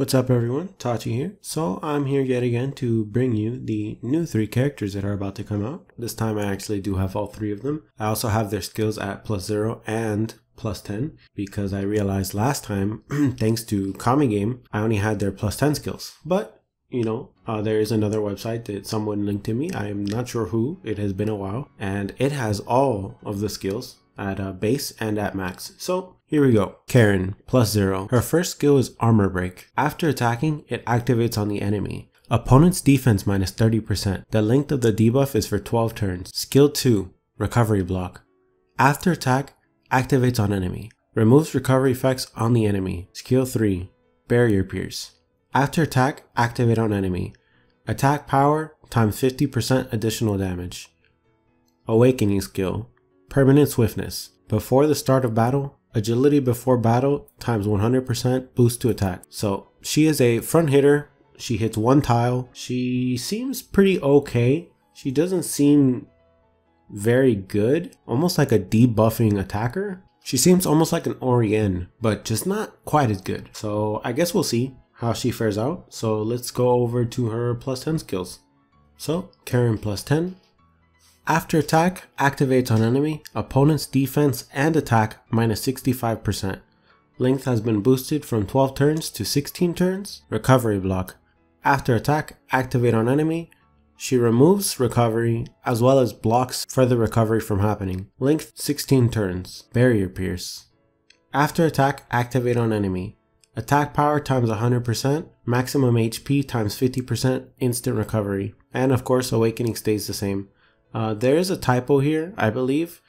What's up everyone, Tachi here. So I'm here yet again to bring you the new 3 characters that are about to come out. This time I actually do have all 3 of them. I also have their skills at +0 and +10 because I realized last time, thanks to Kami Game, I only had their +10 skills. But, you know, there is another website that someone linked to me. I am not sure who, it has been a while. And it has all of the skills at base and at max. So here we go. Karin, +0. Her first skill is Armor Break. After attacking, it activates on the enemy. Opponent's defense -30%. The length of the debuff is for 12 turns. Skill 2, Recovery Block. After attack, activates on enemy. Removes recovery effects on the enemy. Skill 3, Barrier Pierce. After attack, activate on enemy. Attack power times 50% additional damage. Awakening skill, Permanent Swiftness. Before the start of battle, agility before battle times 100% boost to attack. So she is a front hitter. She hits 1 tile. She seems pretty okay. She doesn't seem very good. Almost like a debuffing attacker. She seems almost like an Orien, but just not quite as good. So I guess we'll see how she fares out. So let's go over to her +10 skills. So Karin +10. After attack, activates on enemy. Opponent's defense and attack -65%. Length has been boosted from 12 turns to 16 turns. Recovery block. After attack, activate on enemy. She removes recovery as well as blocks further recovery from happening. Length 16 turns. Barrier Pierce. After attack, activate on enemy. Attack power times 100%. Maximum HP times 50% instant recovery. And of course, awakening stays the same. There is a typo here, I believe.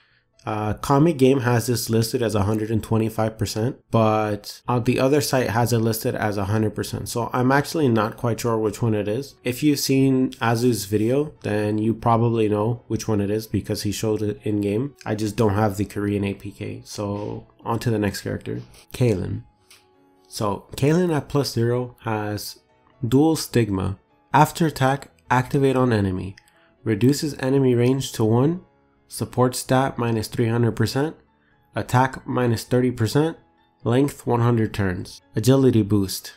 Kami Game has this listed as 125%, but the other site has it listed as 100%. So I'm actually not quite sure which one it is. If you've seen Azu's video, then you probably know which one it is because he showed it in game. I just don't have the Korean APK. So on to the next character, Kaylin. So Kaylin at +0 has Dual Stigma. After attack, activate on enemy. Reduces enemy range to 1, support stat -300%, attack -30%, length 100 turns. Agility boost.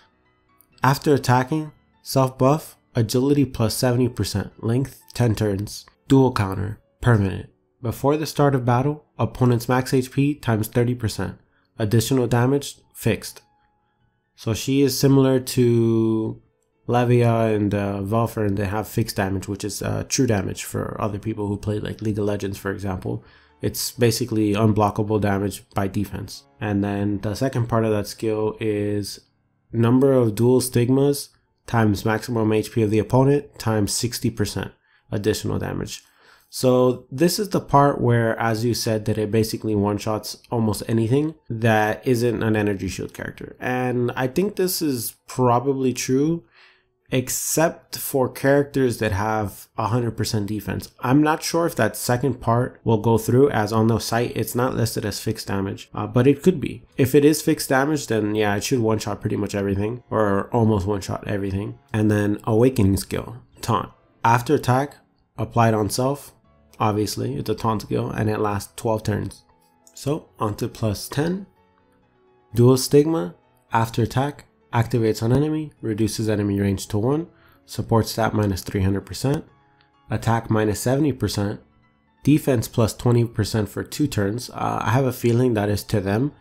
After attacking, self buff, agility +70%, length 10 turns. Dual counter, permanent. Before the start of battle, opponent's max HP times 30%, additional damage fixed. So she is similar to Lavia and Valfer, and they have fixed damage, which is true damage for other people who play like League of Legends, for example. It's basically unblockable damage by defense. And then the second part of that skill is number of dual stigmas times maximum HP of the opponent times 60% additional damage. So this is the part where, as you said, that it basically one-shots almost anything that isn't an energy shield character. And I think this is probably true, except for characters that have 100% defense. I'm not sure if that second part will go through, as on the site it's not listed as fixed damage, but it could be. If it is fixed damage, then yeah, it should one-shot pretty much everything, or almost one-shot everything. And then awakening skill, taunt. After attack, applied on self, obviously it's a taunt skill, and it lasts 12 turns. So onto +10. Dual Stigma. After attack, activates on enemy, reduces enemy range to 1, support stat -300%, attack -70%, defense +20% for 2 turns. I have a feeling that is to them.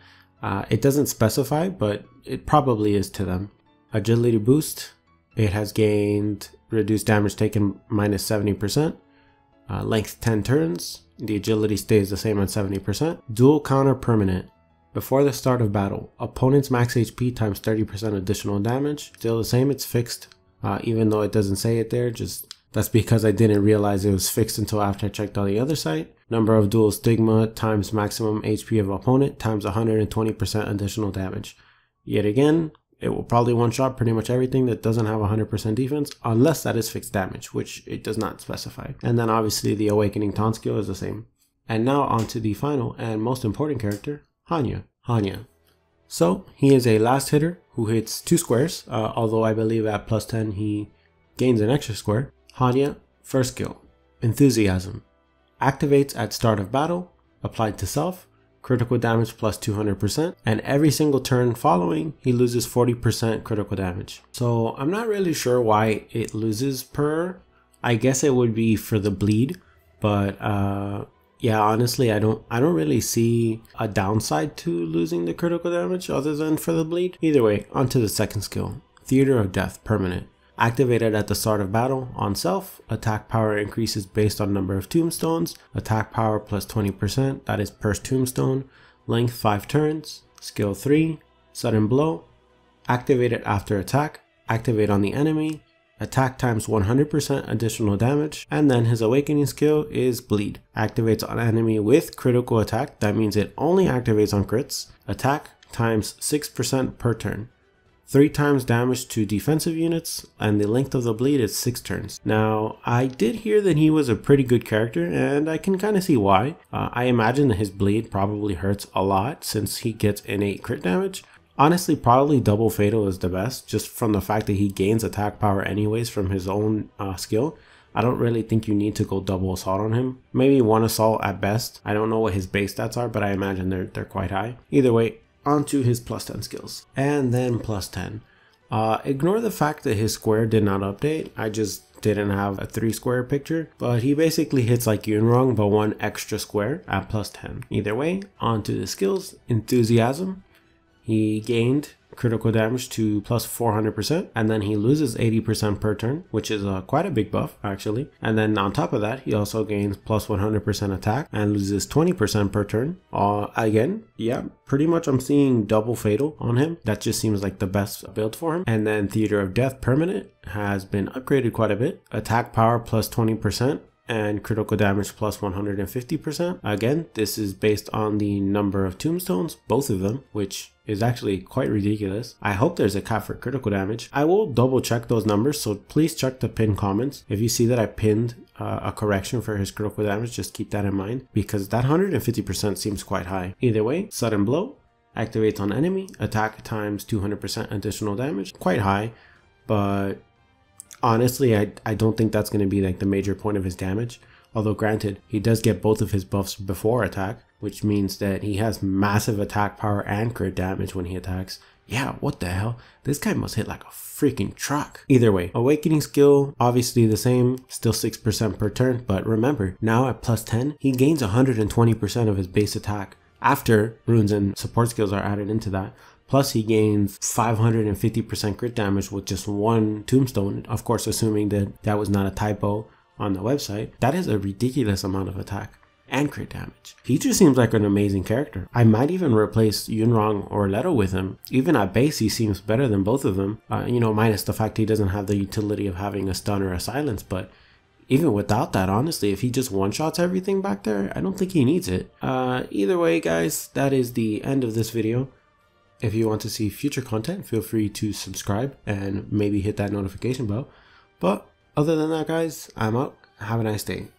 It doesn't specify, but it probably is to them. Agility boost. It has gained reduced damage taken -70%, length 10 turns. The agility stays the same at 70%. Dual counter permanent. Before the start of battle, opponent's max HP times 30% additional damage. Still the same, it's fixed, even though it doesn't say it there. Just that's because I didn't realize it was fixed until after I checked on the other site. Number of dual stigma times maximum HP of opponent times 120% additional damage. Yet again, it will probably one-shot pretty much everything that doesn't have 100% defense, unless that is fixed damage, which it does not specify. And then obviously the awakening taunt skill is the same. And now on to the final and most important character, Hanya. So he is a last hitter who hits 2 squares, although I believe at +10 he gains an extra square. Hanya, first skill, Enthusiasm. Activates at start of battle, applied to self, critical damage plus 200%, and every single turn following, he loses 40% critical damage. So I'm not really sure why it loses per. I guess it would be for the bleed, but yeah, honestly, I don't really see a downside to losing the critical damage other than for the bleed. Either way, onto the second skill, Theater of Death, permanent. Activated at the start of battle on self, attack power increases based on number of tombstones, attack power plus 20%, that is per tombstone, length 5 turns, skill 3, sudden blow, activated after attack, activate on the enemy, attack times 100% additional damage, and then his awakening skill is bleed. Activates on enemy with critical attack, that means it only activates on crits, attack times 6% per turn. 3 times damage to defensive units, and the length of the bleed is 6 turns. Now, I did hear that he was a pretty good character, and I can kind of see why. I imagine that his bleed probably hurts a lot since he gets innate crit damage. Honestly, probably double fatal is the best, just from the fact that he gains attack power anyways from his own skill. I don't really think you need to go double assault on him. Maybe 1 assault at best. I don't know what his base stats are, but I imagine they're quite high. Either way, onto his plus 10 skills, and then plus 10. Ignore the fact that his square did not update. I just didn't have a 3 square picture, but he basically hits like Yunrong but 1 extra square at plus 10. Either way, onto the skills. Enthusiasm. He gained critical damage to plus 400%, and then he loses 80% per turn, which is quite a big buff actually. And then on top of that, he also gains plus 100% attack and loses 20% per turn. Again, yeah, pretty much I'm seeing double fatal on him. That just seems like the best build for him. And then Theater of Death, permanent, has been upgraded quite a bit. Attack power plus 20%. And critical damage plus 150%. Again, this is based on the number of tombstones, both of them, which is actually quite ridiculous. I hope there's a cap for critical damage. I will double check those numbers, so please check the pinned comments. If you see that I pinned a correction for his critical damage, just keep that in mind, because that 150% seems quite high. Either way, sudden blow activates on enemy, attack times 200% additional damage. Quite high, but honestly, I don't think that's going to be like the major point of his damage. Although granted, he does get both of his buffs before attack, which means that he has massive attack power and crit damage when he attacks. Yeah, what the hell? This guy must hit like a freaking truck. Either way, awakening skill, obviously the same, still 6% per turn. But remember, now at plus 10, he gains 120% of his base attack after runes and support skills are added into that. Plus he gains 550% crit damage with just 1 tombstone, of course assuming that that was not a typo on the website. That is a ridiculous amount of attack and crit damage. He just seems like an amazing character. I might even replace Yunrong or Leto with him. Even at base he seems better than both of them, you know, minus the fact he doesn't have the utility of having a stun or a silence. But even without that, honestly, if he just one-shots everything back there, I don't think he needs it. Either way, guys, that is the end of this video. If you want to see future content, feel free to subscribe and maybe hit that notification bell. But other than that, guys, I'm out. Have a nice day.